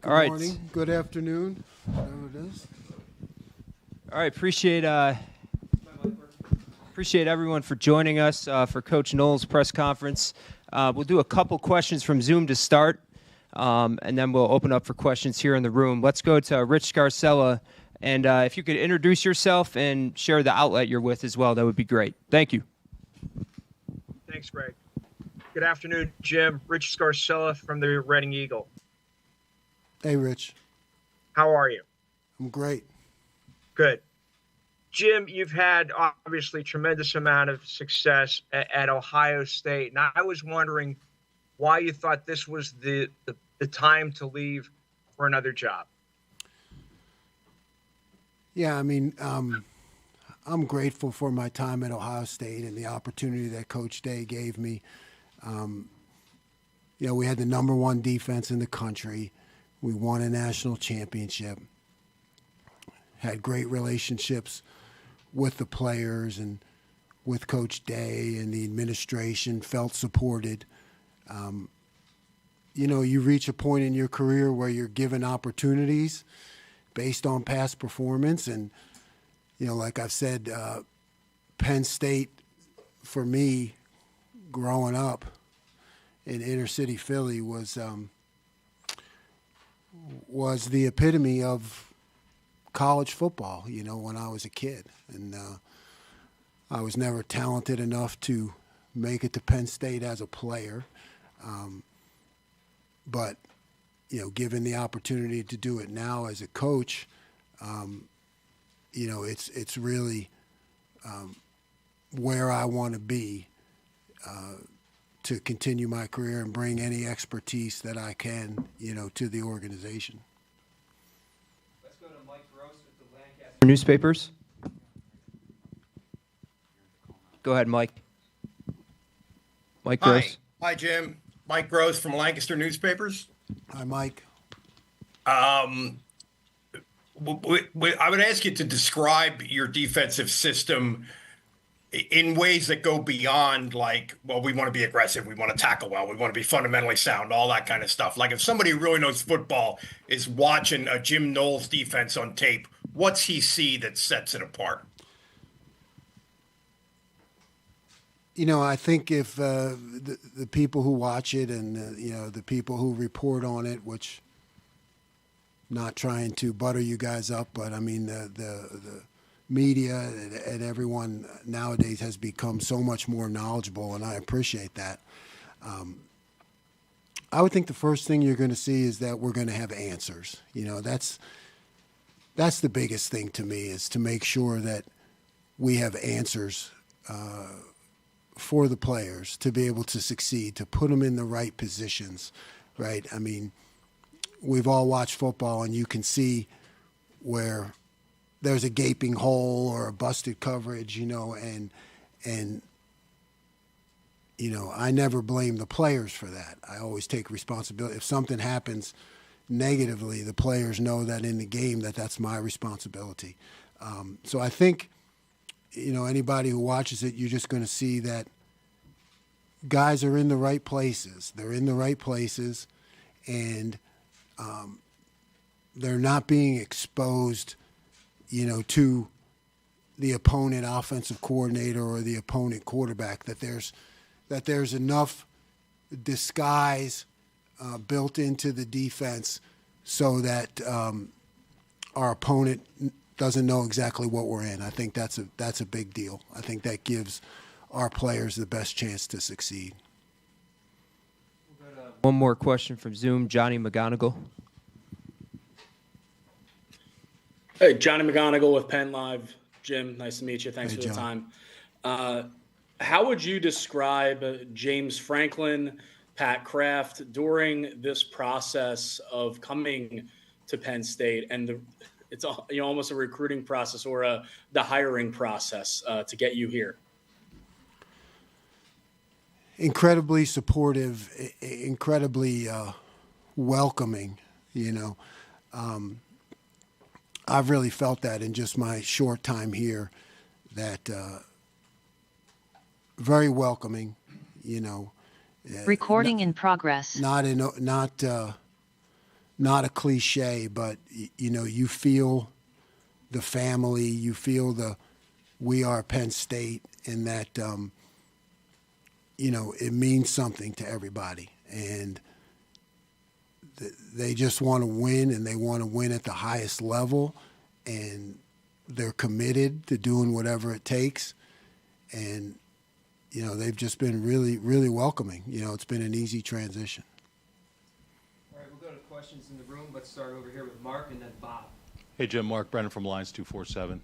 Good morning, good afternoon, whatever it is. All right, appreciate everyone for joining us for Coach Knowles' press conference. We'll do a couple questions from Zoom to start, and then we'll open up for questions here in the room. Let's go to Rich Scarcella, and if you could introduce yourself and share the outlet you're with as well, that would be great. Thank you. Thanks, Greg. Good afternoon, Jim. Rich Scarcella from the Reading Eagle. Hey, Rich. How are you? I'm great. Good. Jim, you've had obviously tremendous amount of success at Ohio State, and I was wondering why you thought this was the time to leave for another job. Yeah, I mean, I'm grateful for my time at Ohio State and the opportunity that Coach Day gave me. We had the number one defense in the country. We won a national championship, had great relationships with the players and with Coach Day and the administration, felt supported. You reach a point in your career where you're given opportunities based on past performance. And, like I've said, Penn State, for me, growing up in inner city Philly was the epitome of college football, when I was a kid. And I was never talented enough to make it to Penn State as a player. But, given the opportunity to do it now as a coach, it's really where I want to be to continue my career and bring any expertise that I can, to the organization. Let's go to Mike Gross with the Lancaster Newspapers. Go ahead, Mike. Mike Gross. Hi, Jim. Mike Gross from Lancaster Newspapers. Hi, Mike. I would ask you to describe your defensive system in ways that go beyond we want to be aggressive, we want to tackle well, we want to be fundamentally sound, all that kind of stuff. Like if somebody who really knows football is watching a Jim Knowles defense on tape, what's he see that sets it apart? I think if the people who watch it and the people who report on it, which not trying to butter you guys up, but I mean the media and everyone nowadays has become so much more knowledgeable, and I appreciate that. I would think the first thing you're going to see is that we're going to have answers. That's the biggest thing to me, is to make sure that we have answers for the players to be able to succeed, to put them in the right positions, right? I mean, we've all watched football, and you can see where there's a gaping hole or a busted coverage, and I never blame the players for that. I always take responsibility. If something happens negatively, the players know that in the game that's my responsibility. So I think, anybody who watches it, you're just going to see that guys are in the right places. They're in the right places, and they're not being exposed, to the opponent offensive coordinator or the opponent quarterback, that there's enough disguise built into the defense so that our opponent doesn't know exactly what we're in. I think that's a big deal. I think that gives our players the best chance to succeed. One more question from Zoom, Johnny McGonigal. Hey, Johnny McGonigal with Penn Live. Jim, nice to meet you. Thanks for the John. time. How would you describe James Franklin, Pat Kraft during this process of coming to Penn State, and it's almost a recruiting process or the hiring process to get you here? Incredibly supportive, incredibly welcoming. I've really felt that in just my short time here, that very welcoming. Recording in progress. Not not a cliche, but you feel the family, you feel the we are Penn State, and that it means something to everybody, and they just want to win, and they want to win at the highest level, and they're committed to doing whatever it takes, and they've just been really, really welcoming. It's been an easy transition. All right, we'll go to questions in the room. Let's start over here with Mark and then Bob. Hey, Jim. Mark Brennan from Lines 247.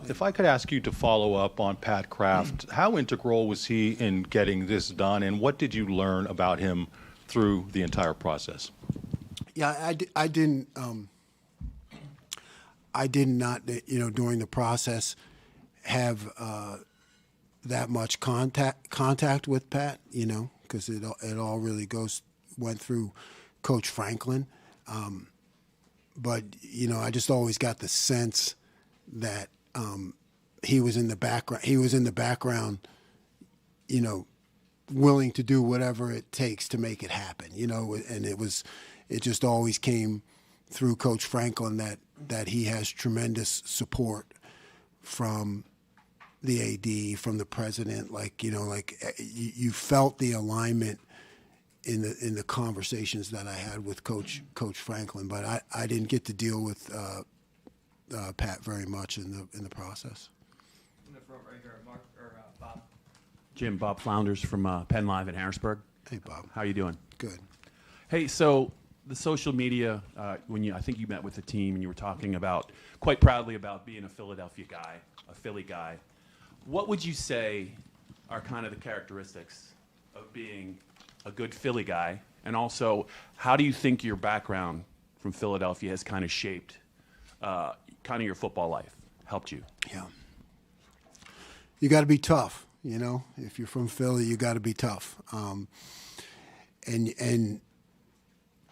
If I could ask you to follow up on Pat Kraft, how integral was he in getting this done, and what did you learn about him through the entire process? Yeah, I did not, during the process have that much contact with Pat, because it all really went through Coach Franklin. But, I just always got the sense that he was in the background. He was in the background, willing to do whatever it takes to make it happen, and it just always came through Coach Franklin that he has tremendous support from the AD, from the president. You felt the alignment in the conversations that I had with Coach Franklin, but I didn't get to deal with Pat very much in the process. In the front right here, Mark or Bob. Jim, Bob Flounders from Penn Live in Harrisburg. Hey, Bob. How you doing? Good. Hey, so the social media, I think you met with the team and you were talking quite proudly about being a Philadelphia guy, a Philly guy. What would you say are kind of the characteristics of being a good Philly guy? And also, how do you think your background from Philadelphia has kind of shaped kind of your football life, helped you? Yeah. You got to be tough, If you're from Philly, you got to be tough. And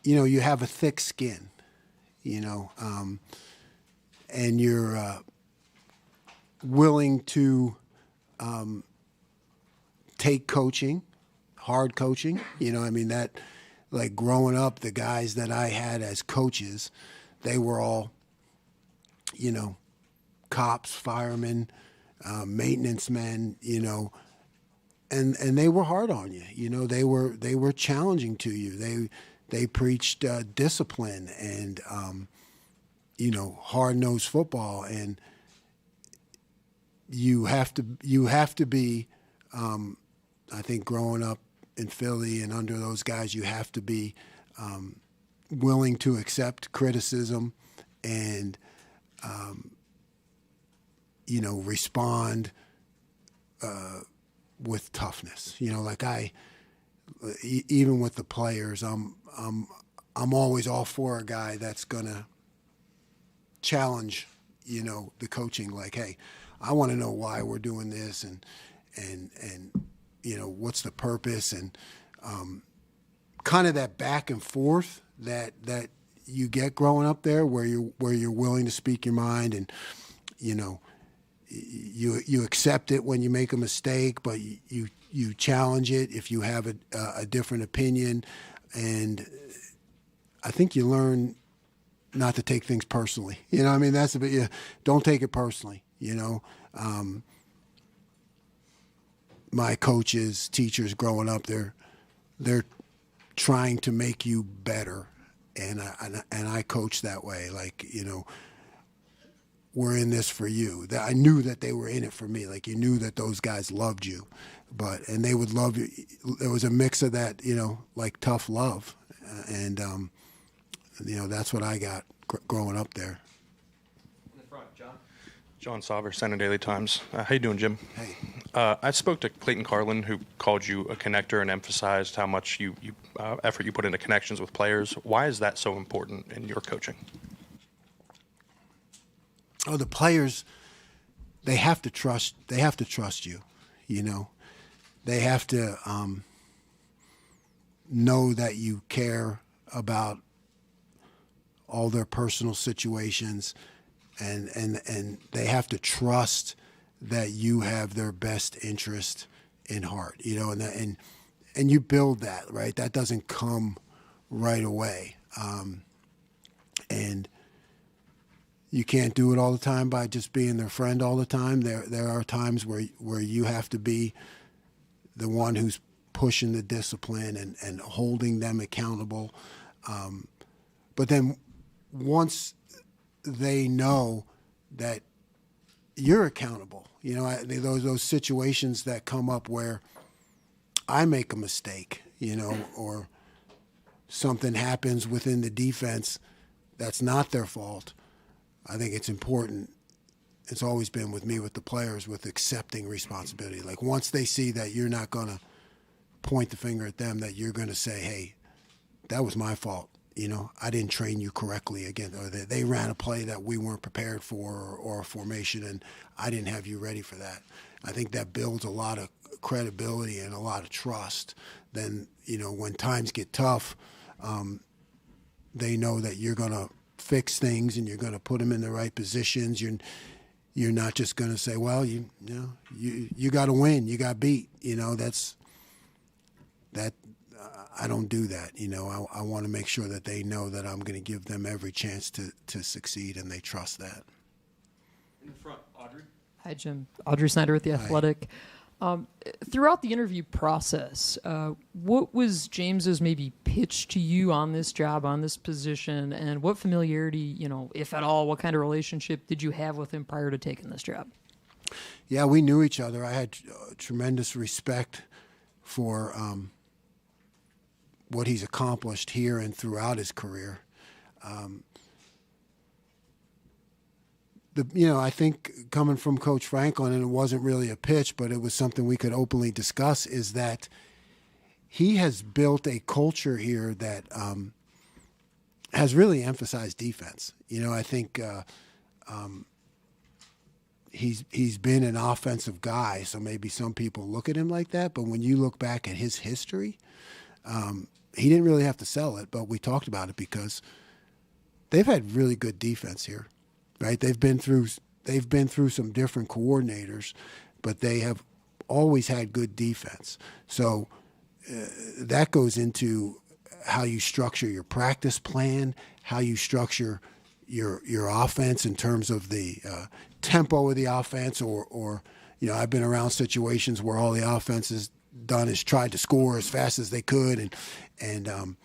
you have a thick skin, and you're willing to take coaching, hard coaching. That, like growing up, the guys that I had as coaches, they were all, cops, firemen, maintenance men, and they were hard on you. They were challenging to you. They preached discipline and hard-nosed football, and you have to be. I think growing up in Philly and under those guys, you have to be willing to accept criticism and respond with toughness. Even with the players, I'm always all for a guy that's gonna challenge, the coaching. Like, hey, I want to know why we're doing this, and what's the purpose, and kind of that back and forth that you get growing up there, where you're willing to speak your mind, and you accept it when you make a mistake, but you challenge it if you have a different opinion, and I think you learn not to take things personally. That's a bit. Yeah, don't take it personally. My coaches, teachers growing up, they're trying to make you better, and I coach that way. Like, we're in this for you. I knew that they were in it for me. Like, you knew that those guys loved you, and they would love you. There was a mix of that, like tough love, and that's what I got growing up there. In the front, John. John Sauber, Senate Daily Times. How you doing, Jim? Hey. I spoke to Clayton Carlin, who called you a connector and emphasized how much effort you put into connections with players. Why is that so important in your coaching? Oh, the players, they have to trust you. They have to know that you care about all their personal situations, and they have to trust that you have their best interest in heart, and you build that, right? That doesn't come right away. And you can't do it all the time by just being their friend all the time. There are times where you have to be the one who's pushing the discipline and holding them accountable. But then once they know that you're accountable, those situations that come up where I make a mistake, or something happens within the defense that's not their fault. I think it's important. It's always been with me, with the players, with accepting responsibility. Like once they see that you're not going to point the finger at them, that you're going to say, hey, that was my fault. I didn't train you correctly again, or they ran a play that we weren't prepared for, or a formation, and I didn't have you ready for that. I think that builds a lot of credibility and a lot of trust. Then, when times get tough, they know that you're going to fix things and you're going to put them in the right positions. You're not just going to say, well, you got to win, you got beat. I don't do that. I want to make sure that they know that I'm going to give them every chance to succeed, and they trust that. In the front, Audrey. Hi, Jim. Audrey Snyder with The Hi. Athletic. Throughout the interview process, what was James's maybe pitch to you on this job, on this position, and what familiarity, if at all, what kind of relationship did you have with him prior to taking this job? Yeah, we knew each other. I had tremendous respect for what he's accomplished here and throughout his career. I think coming from Coach Franklin, and it wasn't really a pitch, but it was something we could openly discuss, is that he has built a culture here that has really emphasized defense. I think he's been an offensive guy, so maybe some people look at him like that. But when you look back at his history, he didn't really have to sell it, but we talked about it because they've had really good defense here. Right, they've been through some different coordinators, but they have always had good defense. So that goes into how you structure your practice plan, how you structure your offense in terms of the tempo of the offense, or I've been around situations where all the offense has done is tried to score as fast as they could, and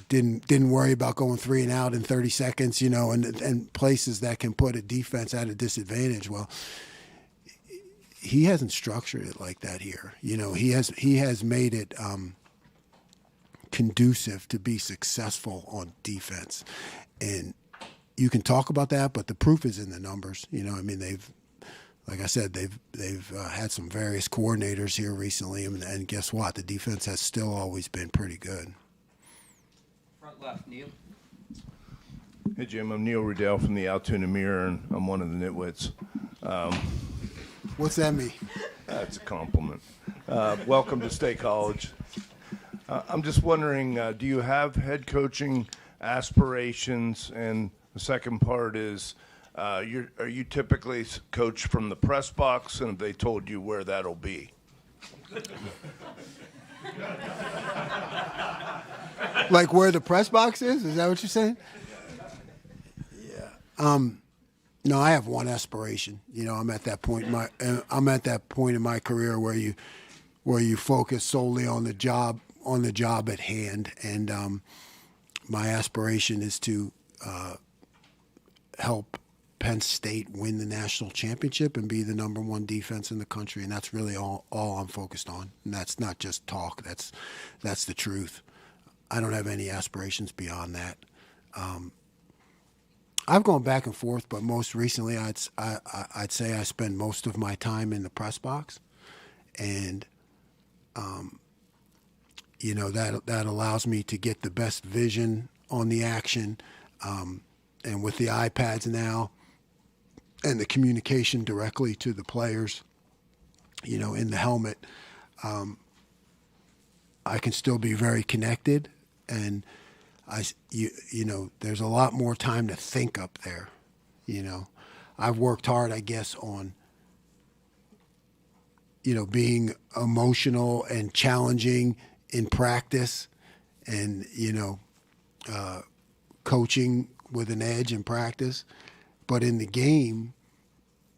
didn't worry about going 3 and out in 30 seconds, and places that can put a defense at a disadvantage. Well, he hasn't structured it like that here. He has made it conducive to be successful on defense, and you can talk about that, but the proof is in the numbers. Like I said, they've had some various coordinators here recently, and guess what? The defense has still always been pretty good. Front left, Neil. Hey, Jim. I'm Neil Riddell from the Altoona Mirror, and I'm one of the nitwits. What's that mean? That's a compliment. Welcome to State College. I'm just wondering, do you have head coaching aspirations? And the second part is, are you typically coached from the press box, and have they told you where that'll be? Like where the press box is? Is that what you're saying? Yeah. No, I have one aspiration. I'm at that point in my career where you focus solely on the job at hand, and my aspiration is to help Penn State win the national championship and be the number one defense in the country, and that's really all I'm focused on. And that's not just talk. That's the truth. I don't have any aspirations beyond that. I've gone back and forth, but most recently I'd say I spend most of my time in the press box, and that allows me to get the best vision on the action, and with the iPads now and the communication directly to the players, in the helmet, I can still be very connected, and there's a lot more time to think up there. I've worked hard, I guess, on being emotional and challenging in practice, and coaching with an edge in practice, but in the game,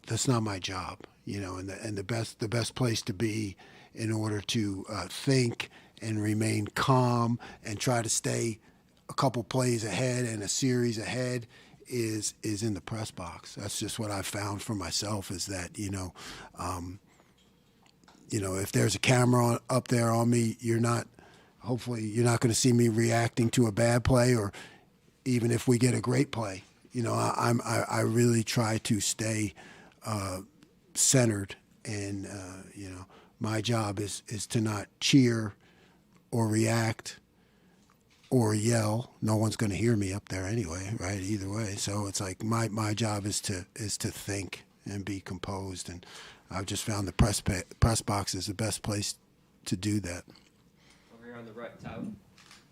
that's not my job, you know. And the best place to be in order to think and remain calm and try to stay a couple plays ahead and a series ahead is in the press box. That's just what I've found for myself, is that, if there's a camera up there on me, hopefully you're not going to see me reacting to a bad play, or even if we get a great play. I really try to stay centered, and my job is to not cheer or react or yell. No one's going to hear me up there anyway, right? Either way. So it's like my job is to think and be composed, and I've just found the press box is the best place to do that. Over here on the right, Tyler.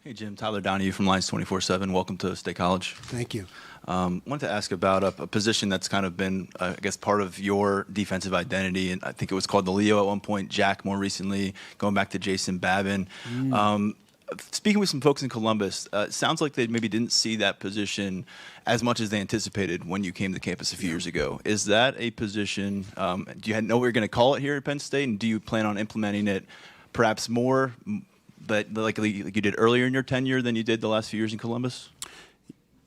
Hey, Jim. Tyler Donahue from Lions 24/7. Welcome to State College. Thank you. Wanted to ask about a position that's kind of been, I guess, part of your defensive identity, and I think it was called the Leo at one point, Jack more recently, going back to Jason Babin. Speaking with some folks in Columbus, it sounds like they maybe didn't see that position as much as they anticipated when you came to campus a few years ago. Is that a position, do you know what you're going to call it here at Penn State, and do you plan on implementing it perhaps more like you did earlier in your tenure than you did the last few years in Columbus?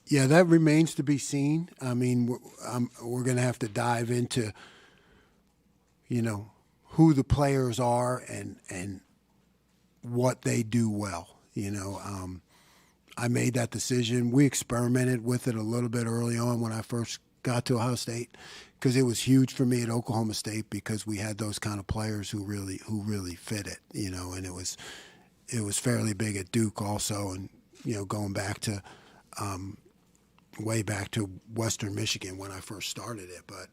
Yeah, that remains to be seen. I mean, we're going to have to dive into, who the players are and what they do well. I made that decision. We experimented with it a little bit early on when I first got to Ohio State, because it was huge for me at Oklahoma State, because we had those kind of players who really fit it, and it was fairly big at Duke also, and going back to way back to Western Michigan when I first started it. But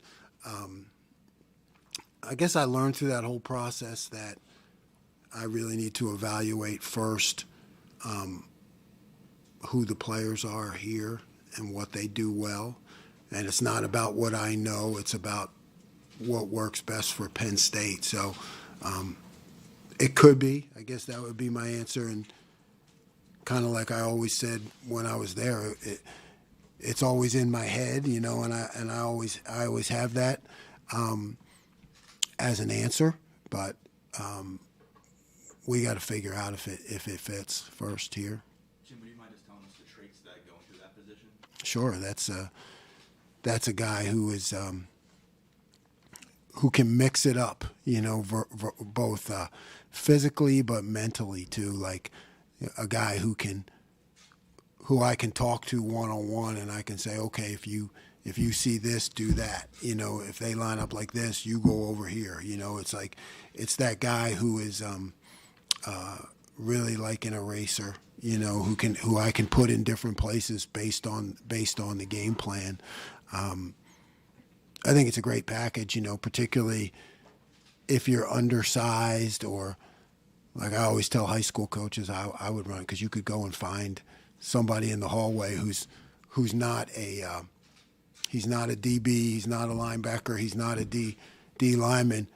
I guess I learned through that whole process that I really need to evaluate first who the players are here and what they do well. And it's not about what I know, it's about what works best for Penn State. So it could be, I guess that would be my answer. And kind of like I always said when I was there, it's always in my head, and I always have that as an answer, but we got to figure out if it fits first here. Jim, would you mind just telling us the traits that go into that position? Sure, that's a guy who is who can mix it up, both physically but mentally too. Like a guy who I can talk to one-on-one, and I can say, okay, if you see this, do that. If they line up like this, you go over here. It's that guy who is really like an eraser, who I can put in different places based on the game plan. I think it's a great package, particularly if you're undersized, or like I always tell high school coaches, I would run, because you could go and find somebody in the hallway who's not a he's not a DB, he's not a linebacker, he's not a D lineman,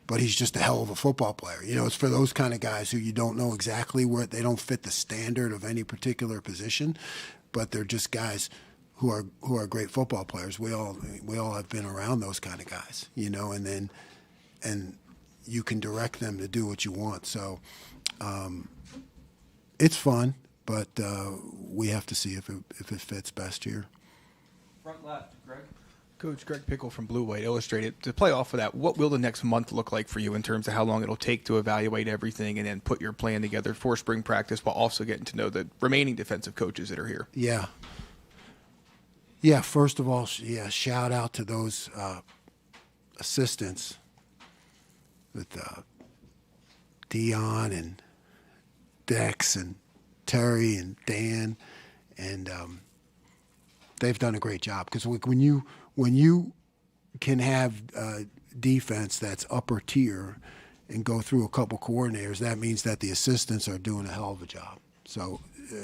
but he's just a hell of a football player. It's for those kind of guys who you don't know exactly where they don't fit the standard of any particular position, but they're just guys who are great football players. We all have been around those kind of guys, and you can direct them to do what you want. So it's fun, but we have to see if it fits best here. Front left, Greg. Coach Greg Pickle from Blue White Illustrated. To play off of that, what will the next month look like for you in terms of how long it'll take to evaluate everything and then put your plan together for spring practice, while also getting to know the remaining defensive coaches that are here? Yeah, first of all, shout out to those assistants with Dion and Dex and Terry and Dan, and they've done a great job, because when you can have defense that's upper tier and go through a couple coordinators, that means that the assistants are doing a hell of a job. So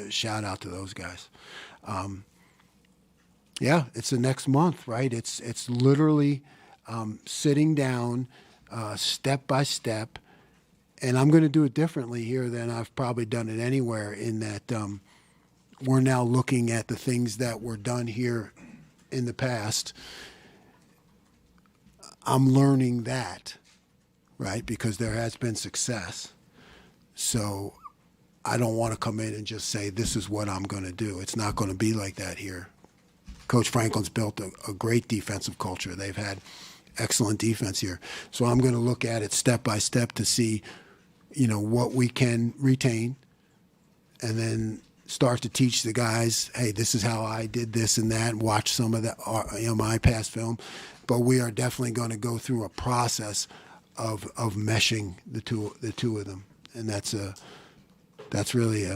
shout out to those guys. It's the next month, right? It's literally sitting down step by step, and I'm going to do it differently here than I've probably done it anywhere, in that we're now looking at the things that were done here in the past. I'm learning that, right, because there has been success. So I don't want to come in and just say, this is what I'm going to do. It's not going to be like that here. Coach Franklin's built a great defensive culture. They've had excellent defense here. So I'm going to look at it step by step to see, what we can retain, and then start to teach the guys, hey, this is how I did this and that, and watch some of that, my past film. But we are definitely going to go through a process of meshing the two of them, and that's really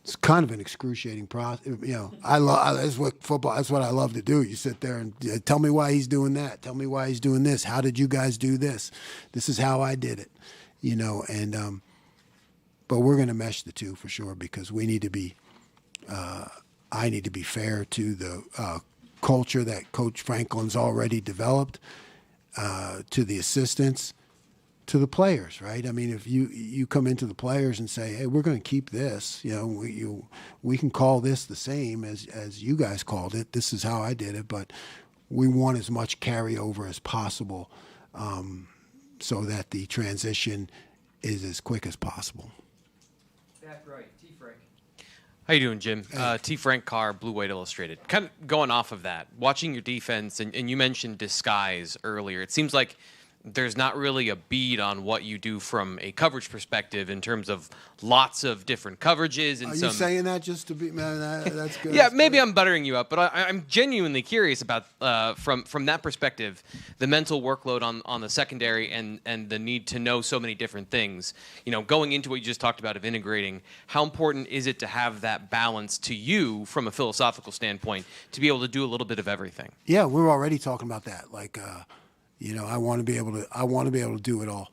it's kind of an excruciating process. That's what football. That's what I love to do. You sit there and tell me why he's doing that. Tell me why he's doing this. How did you guys do this? This is how I did it. And but we're going to mesh the two for sure, because we need to be. I need to be fair to the culture that Coach Franklin's already developed, to the assistants, to the players, right? I mean, if you come into the players and say, hey, we're going to keep this, we can call this the same as you guys called it. This is how I did it, but we want as much carryover as possible, so that the transition is as quick as possible. Back right, T. Frank. How you doing, Jim? Hey. T. Frank Carr, Blue White Illustrated. Kind of going off of that, watching your defense, and you mentioned disguise earlier. It seems like there's not really a beat on what you do from a coverage perspective in terms of lots of different coverages. And Are you saying that just to be, man, that's good. Yeah, that's maybe good. I'm buttering you up, but I'm genuinely curious about, from that perspective, the mental workload on the secondary and the need to know so many different things. Going into what you just talked about of integrating, how important is it to have that balance to you from a philosophical standpoint to be able to do a little bit of everything? Yeah, we're already talking about that. Like, I want to be able to do it all.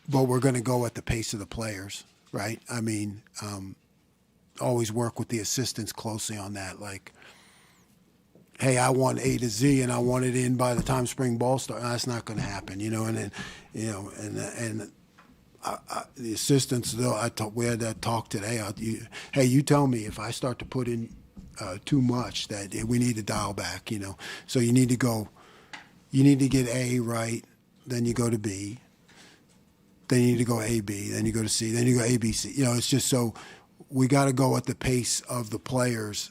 But we're going to go at the pace of the players, right? I mean, always work with the assistants closely on that. Like, hey, I want A to Z, and I want it in by the time spring ball starts. That's not going to happen, And then, the assistants, though, we had that talk today. Hey, you tell me if I start to put in too much that we need to dial back, So you need to get A right, then you go to B, then you need to go A, B, then you go to C, then you go A, B, C. It's just so we got to go at the pace of the players,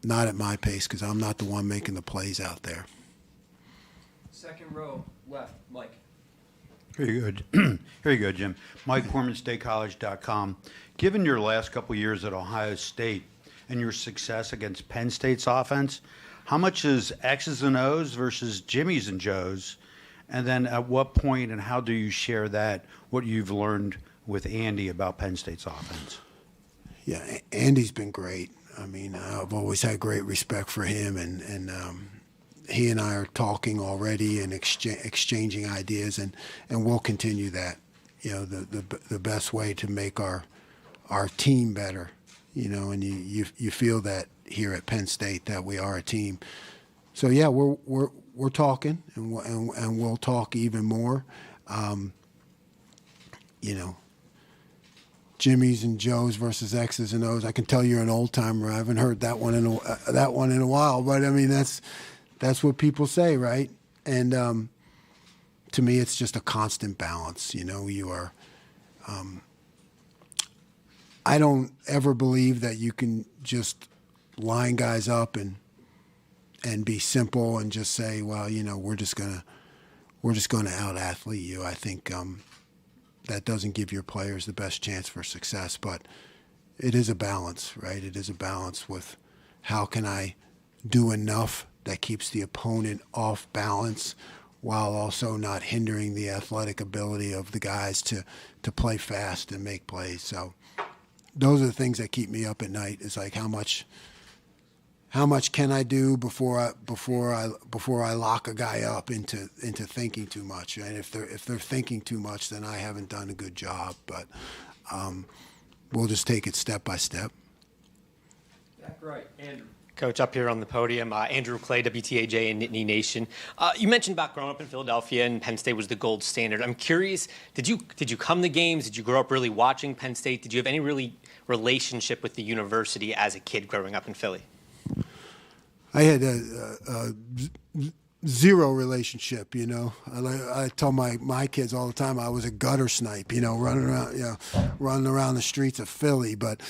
not at my pace, because I'm not the one making the plays out there. Second row, left, Mike. Very good. Very good, Jim. Mike Corman, StateCollege.com. Given your last couple years at Ohio State and your success against Penn State's offense, how much is X's and O's versus Jimmy's and Joe's? And then at what point and how do you share that, what you've learned with Andy about Penn State's offense? Yeah, Andy's been great. I mean, I've always had great respect for him, and he and I are talking already and exchanging ideas, and we'll continue that. The best way to make our team better, and you feel that here at Penn State that we are a team. So yeah, we're talking, and we'll talk even more. Jimmy's and Joe's versus X's and O's. I can tell you're an old timer. I haven't heard that one in a while, but I mean that's what people say, right? And to me, it's just a constant balance. You are. I don't ever believe that you can just line guys up and be simple and just say, well, we're just gonna out athlete you. I think that doesn't give your players the best chance for success. But it is a balance, right? It is a balance with how can I do enough that keeps the opponent off balance while also not hindering the athletic ability of the guys to play fast and make plays. So those are the things that keep me up at night. It's like how much can I do before I lock a guy up into thinking too much? And if they're thinking too much, then I haven't done a good job. But we'll just take it step by step. Back right, Andrew. Coach, up here on the podium, Andrew Clay, WTAJ and Nittany Nation. You mentioned about growing up in Philadelphia and Penn State was the gold standard. I'm curious, did you come to games? Did you grow up really watching Penn State? Did you have any really relationship with the university as a kid growing up in Philly? I had zero relationship, you know. I tell my kids all the time I was a gutter snipe, you know, running around the streets of Philly. But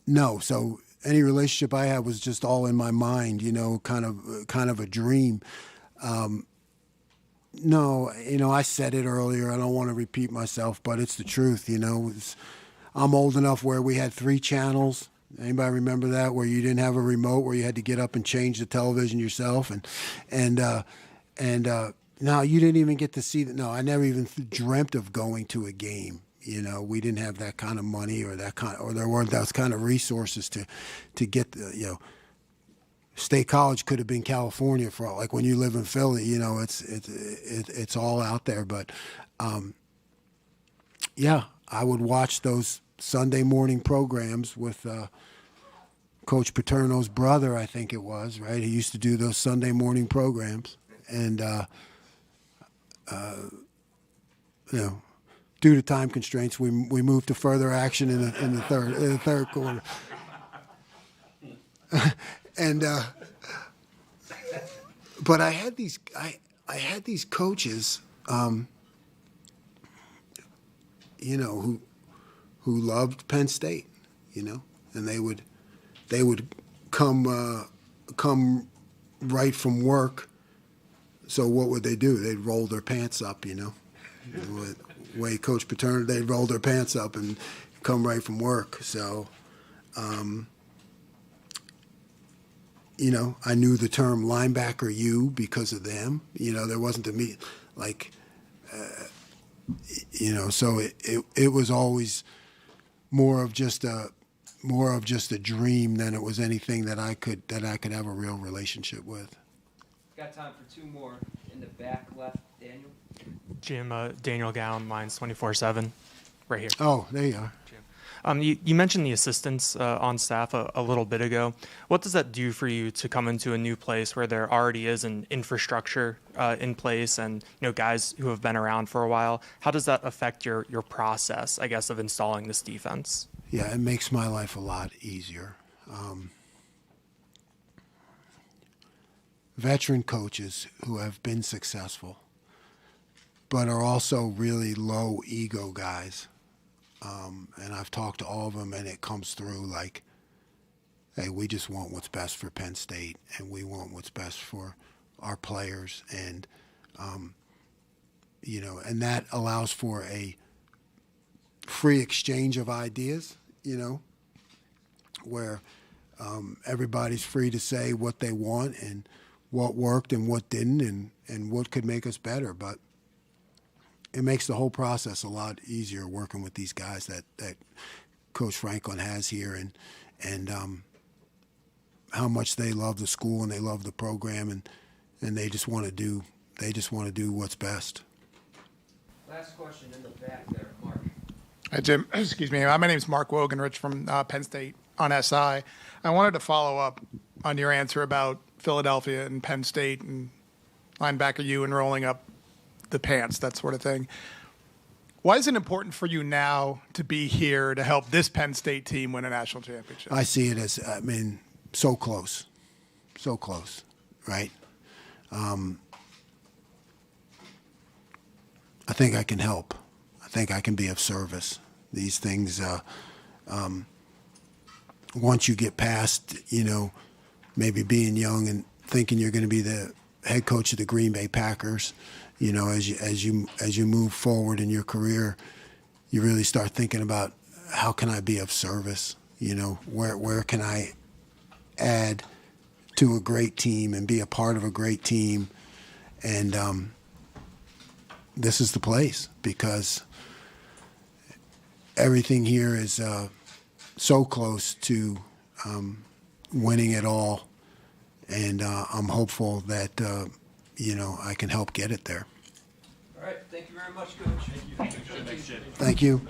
no, so any relationship I had was just all in my mind, you know, kind of a dream. No, you know, I said it earlier. I don't want to repeat myself, but it's the truth, you know. I'm old enough where we had 3 channels. Anybody remember that, where you didn't have a remote, where you had to get up and change the television yourself, and no, you didn't even get to see that. No, I never even dreamt of going to a game. You know, we didn't have that kind of money or there weren't those kind of resources to get the, you know. State College could have been California for all, like when you live in Philly, you know, it's all out there. But yeah, I would watch those Sunday morning programs with Coach Paterno's brother, I think it was, right? He used to do those Sunday morning programs, and you know, due to time constraints, we moved to further action in the third quarter. And but I had these coaches, you know, who loved Penn State, you know, and they would come right from work. So what would they do? They'd roll their pants up, you know. The way Coach Paterno, they'd roll their pants up and come right from work. So. You know, I knew the term linebacker U because of them. You know, there wasn't a me like, you know, so it was always more of just a dream than it was anything that I could have a real relationship with. Got time for 2 more in the back left, Daniel. Jim, Daniel Gowan, Lines 24/7, right here. Oh, there you are. You mentioned the assistants on staff a little bit ago. What does that do for you to come into a new place where there already is an infrastructure in place and, you know, guys who have been around for a while? How does that affect your process, I guess, of installing this defense? Yeah, it makes my life a lot easier. Veteran coaches who have been successful, but are also really low ego guys. And I've talked to all of them, and it comes through like, hey, we just want what's best for Penn State, and we want what's best for our players. And, you know, and that allows for a free exchange of ideas, you know, where everybody's free to say what they want and what worked and what didn't and what could make us better. But it makes the whole process a lot easier working with these guys that Coach Franklin has here, and how much they love the school and they love the program, and they just want to do what's best. Last question in the back there, Mark. Hi, Jim. Excuse me. My name is Mark Wogenrich from Penn State on SI. I wanted to follow up on your answer about Philadelphia and Penn State and linebacker U and rolling up the pants, that sort of thing. Why is it important for you now to be here to help this Penn State team win a national championship? I see it as, I mean, so close, right? I think I can help. I think I can be of service. These things, once you get past, you know, maybe being young and thinking you're going to be the head coach of the Green Bay Packers, you know, as you move forward in your career, you really start thinking about how can I be of service? You know, where can I add to a great team and be a part of a great team? And this is the place, because everything here is so close to winning it all, and I'm hopeful that you know, I can help get it there. All right. Thank you very much, Coach. Thank you.